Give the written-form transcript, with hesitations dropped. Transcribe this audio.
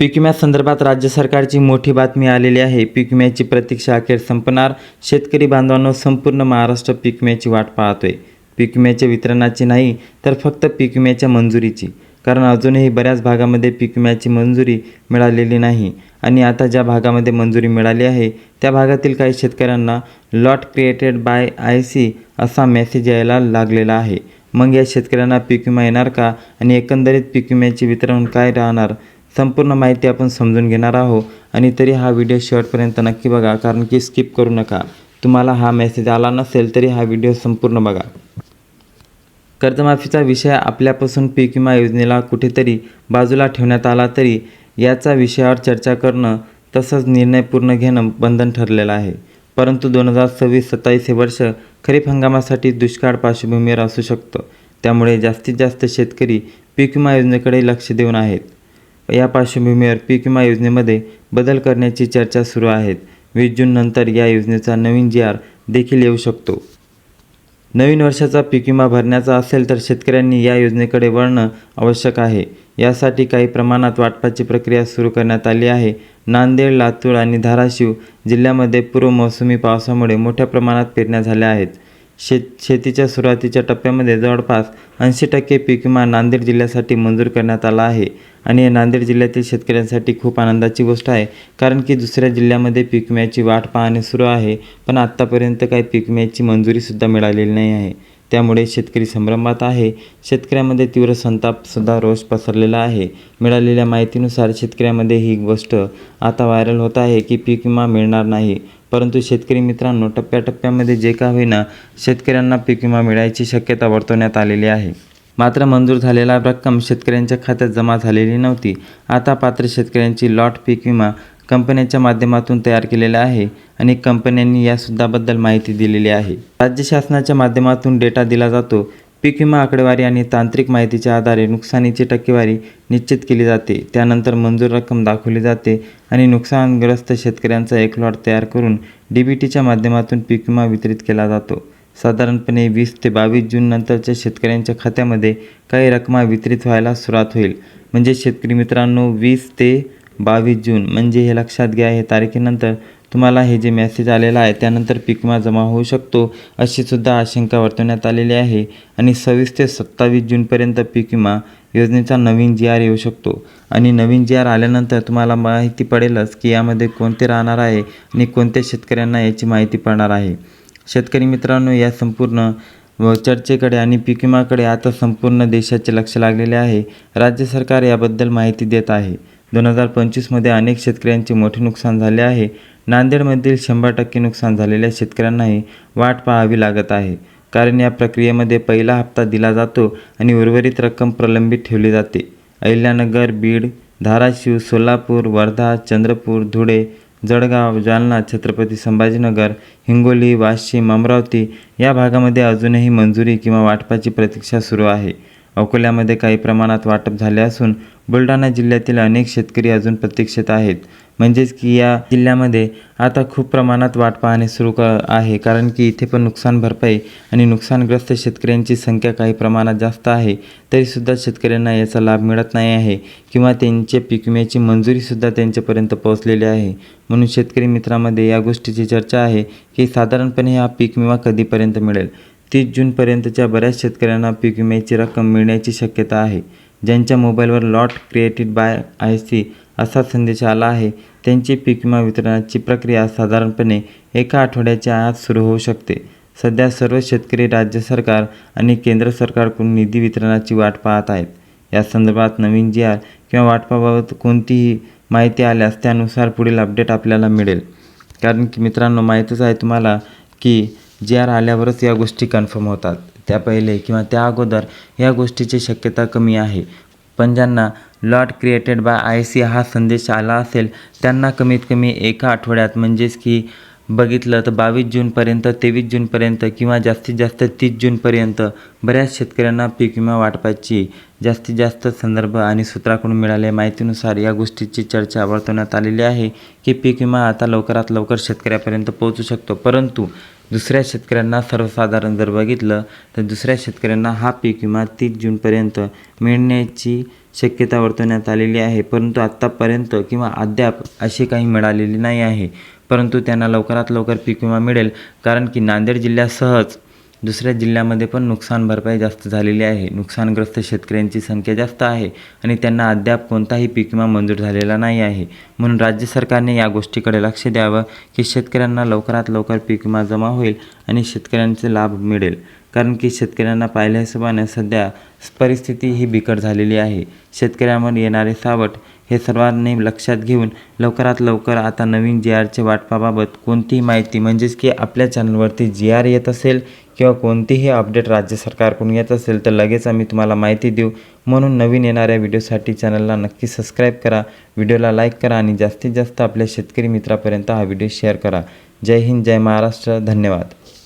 पीक विम्यासंदर्भात राज्य सरकारची मोठी बातमी आलेली आहे. पीक विम्याची प्रतीक्षा अखेर संपणार. शेतकरी बांधवांनो, संपूर्ण महाराष्ट्र पीक विम्याची वाट पाहतोय. पीक विम्याच्या वितरणाची नाही, तर फक्त पीक विम्याच्या मंजुरीची. कारण अजूनही बऱ्याच भागामध्ये पीक विम्याची मंजुरी मिळालेली नाही. आणि आता ज्या भागामध्ये मंजुरी मिळाली आहे त्या भागातील काही शेतकऱ्यांना लॉट क्रिएटेड बाय IC असा मेसेज यायला लागलेला आहे. मग या शेतकऱ्यांना पीक विमा येणार का आणि एकंदरीत पीक विम्याचे वितरण काय राहणार, संपूर्ण माहिती आपण समजून घेणार आहोत. आणि तरी हा व्हिडिओ शेवटपर्यंत नक्की बघा, कारण की स्किप करू नका. तुम्हाला हा मेसेज आला नसेल तरी हा व्हिडिओ संपूर्ण बघा. कर्जमाफीचा विषय आपल्यापासून पीक विमा योजनेला कुठेतरी बाजूला ठेवण्यात आला तरी याचा विषयावर चर्चा करणं तसंच निर्णय पूर्ण घेणं बंधन ठरलेलं आहे. परंतु 2026-27 हे वर्ष खरीप हंगामासाठी दुष्काळ पार्श्वभूमीवर असू शकतं. त्यामुळे जास्तीत जास्त शेतकरी पीक विमा योजनेकडे लक्ष देऊन आहेत. या पार्श्वभूमीवर पीक विमा योजनेमध्ये बदल करण्याची चर्चा सुरू आहेत. 20 जून नंतर या योजनेचा नवीन GR देखील येऊ शकतो. नवीन वर्षाचा पीक विमा भरण्याचा असेल तर शेतकऱ्यांनी या योजनेकडे वळणं आवश्यक आहे. यासाठी काही प्रमाणात वाटपाची प्रक्रिया सुरू करण्यात आली आहे. नांदेड, लातूर आणि धाराशिव जिल्ह्यामध्ये पूर्व मोसमी पावसामुळे मोठ्या प्रमाणात पेरण्या झाल्या आहेत. शेतीच्या सुरुवातीच्या टप्प्यामध्ये जवळपास 80% पीक विमा नांदेड जिल्ह्यासाठी मंजूर करण्यात आला आहे. आणि नांदेड जिल्ह्यातील शेतकऱ्यांसाठी खूप आनंदाची गोष्ट आहे, कारण की दुसऱ्या जिल्ह्यामध्ये पीक विम्याची वाट पाहणे सुरू आहे, पण आत्तापर्यंत काही पीक विम्याची मंजुरीसुद्धा मिळालेली नाही आहे. त्यामुळे शेतकरी संभ्रमात आहे. शेतकऱ्यामध्ये तीव्र संतापसुद्धा रोष पसरलेला आहे. मिळालेल्या माहितीनुसार शेतकऱ्यामध्ये ही गोष्ट आता व्हायरल होत आहे की पीक विमा मिळणार नाही. परंतु शेतकरी मित्रांनो, टप्प्याटप्प्यामध्ये जे का होईना शेतकऱ्यांना पीक विमा मिळायची शक्यता वर्तवण्यात आलेली आहे. मात्र मंजूर झालेला रक्कम शेतकऱ्यांच्या खात्यात जमा झालेली नव्हती. आता पात्र शेतकऱ्यांची लॉट पीक विमा कंपन्यांच्या माध्यमातून तयार केलेला आहे आणि कंपन्यांनी यासुद्धाबद्दल माहिती दिलेली आहे. राज्य शासनाच्या माध्यमातून डेटा दिला जातो. पीक विमा आकडेवारी आणि तांत्रिक माहितीच्या आधारे नुकसानीची टक्केवारी निश्चित केली जाते. त्यानंतर मंजूर रक्कम दाखवली जाते आणि नुकसानग्रस्त शेतकऱ्यांचा एक लॉट तयार करून DBTच्या माध्यमातून पीक विमा वितरित केला जातो. साधारणपणे 20 ते 22 जून नंतरच्या शेतकऱ्यांच्या खात्यामध्ये काही रकमा वितरित व्हायला सुरुवात होईल. म्हणजे शेतकरी मित्रांनो, 20 ते 22 जून म्हणजे हे लक्षात घ्या, हे तारखेनंतर तुम्हाला हे जे मेसेज आलेला आहे त्यानंतर पीक विमा जमा होऊ शकतो, अशी सुद्धा आशंका वर्तवण्यात आलेली आहे. आणि 26 ते 27 जूनपर्यंत पीक विमा योजनेचा नवीन GR येऊ शकतो. आणि नवीन GR आल्यानंतर तुम्हाला माहिती पडेलच की यामध्ये कोणते राहणार आहे आणि कोणत्या शेतकऱ्यांना याची माहिती पडणार आहे. शेतकरी मित्रांनो, या संपूर्ण चर्चेकडे आणि पीक विमाकडे आता संपूर्ण देशाचे लक्ष लागलेले आहे. राज्य सरकार याबद्दल माहिती देत आहे. 2025मध्ये अनेक शेतकऱ्यांचे मोठे नुकसान झाले आहे. नांदेडमधील 100% नुकसान झालेल्या शेतकऱ्यांनाही वाट पाहावी लागत आहे. कारण या प्रक्रियेमध्ये पहिला हप्ता दिला जातो आणि उर्वरित रक्कम प्रलंबित ठेवली जाते. अहिल्यानगर, बीड, धाराशिव, सोलापूर, वर्धा, चंद्रपूर, धुळे, जळगाव, जालना, छत्रपती संभाजीनगर, हिंगोली, वाशिम, अमरावती या भागामध्ये अजूनही मंजुरी किंवा वाटपाची प्रतीक्षा सुरू आहे. अकोल्यामध्ये काही प्रमाणात वाटप झाले असून बुलढाणा जिल्ह्यातील अनेक शेतकरी अजून प्रतीक्षेत आहेत. म्हणजेच की या जिल्ह्यामध्ये आता खूप प्रमाणात वाट पाहणे सुरू आहे, कारण की इथे पण नुकसान भरपाई आणि नुकसानग्रस्त शेतकऱ्यांची संख्या काही प्रमाणात जास्त आहे. तरीसुद्धा शेतकऱ्यांना याचा लाभ मिळत नाही आहे किंवा त्यांच्या पीक विम्याची मंजुरीसुद्धा त्यांच्यापर्यंत पोहोचलेली आहे. म्हणून शेतकरी मित्रांमध्ये या गोष्टीची चर्चा आहे की साधारणपणे हा पीक विमा कधीपर्यंत मिळेल. 30 जूनपर्यंतच्या बऱ्याच शेतकऱ्यांना पीक विम्याची रक्कम मिळण्याची शक्यता आहे. ज्यांच्या मोबाईलवर लॉट क्रिएटेड बाय IC असा संदेश आला आहे त्यांची पीक विमा वितरणाची प्रक्रिया साधारणपणे एका आठवड्याच्या आत सुरू होऊ शकते. सध्या सर्व शेतकरी राज्य सरकार आणि केंद्र सरकारकडून निधी वितरणाची वाट पाहत आहेत. या संदर्भात नवीन GR किंवा वाटपाबाबत कोणतीही माहिती आल्यास त्यानुसार पुढील अपडेट आपल्याला मिळेल. कारण की मित्रांनो, माहीतच आहे तुम्हाला की GR आल्यावरच या गोष्टी कन्फर्म होतात. त्या पहिले किंवा त्या अगोदर या गोष्टीची शक्यता कमी आहे. पण ज्यांना लॉट क्रिएटेड बाय IC हा संदेश आला असेल त्यांना कमीत कमी एका आठवड्यात, म्हणजेच की बघितलं तर 22 जूनपर्यंत, 23 जूनपर्यंत किंवा जास्तीत जास्त 30 जूनपर्यंत बऱ्याच शेतकऱ्यांना पीक विमा वाटपाची जास्तीत जास्त संदर्भ आणि सूत्राकडून मिळालेल्या माहितीनुसार या गोष्टीची चर्चा वर्तवण्यात आलेली आहे की पीक विमा आता लवकरात लवकर शेतकऱ्यापर्यंत पोहोचू शकतो. परंतु दुसऱ्या शेतकऱ्यांना सर्वसाधारण जर बघितलं तर दुसऱ्या शेतकऱ्यांना हा पीक विमा 30 जूनपर्यंत मिळण्याची शक्यता वर्तवण्यात आलेली आहे, परंतु आत्तापर्यंत किंवा अद्याप अशी काही मिळालेली नाही आहे. परंतु त्यांना लवकरात लवकर पीक विमा मिळेल, कारण की नांदेड जिल्ह्यासहच दुसऱ्या जिल्ह्यामध्ये पण नुकसान भरपाई जास्त झालेली आहे. नुकसानग्रस्त शेतकऱ्यांची संख्या जास्त आहे आणि त्यांना अद्याप कोणताही पीक विमा मंजूर झालेला नाही आहे. म्हणून राज्य सरकारने या गोष्टीकडे लक्ष द्यावं की शेतकऱ्यांना लवकरात लवकर पीक विमा जमा होईल आणि शेतकऱ्यांचे लाभ मिळेल. कारण की शेतकऱ्यांना पाहिल्या हिशोबाने सध्या परिस्थिती ही बिकट झालेली आहे. शेतकऱ्यांवर येणारे सावट हे सर्वांनी लक्षात घेऊन लवकरात लवकर आता नवीन GRच्या वाटपाबाबत कोणतीही माहिती, म्हणजेच की आपल्या चॅनलवरती GR येत असेल किंवा कोणतीही अपडेट राज्य सरकारकडून येत असेल तर लगेच आम्ही तुम्हाला माहिती देऊ. म्हणून नवीन येणाऱ्या व्हिडिओसाठी चॅनलला नक्की सबस्क्राईब करा, व्हिडिओला लाईक करा आणि जास्तीत जास्त आपल्या शेतकरी मित्रापर्यंत हा व्हिडिओ शेअर करा. जय हिंद, जय महाराष्ट्र, धन्यवाद.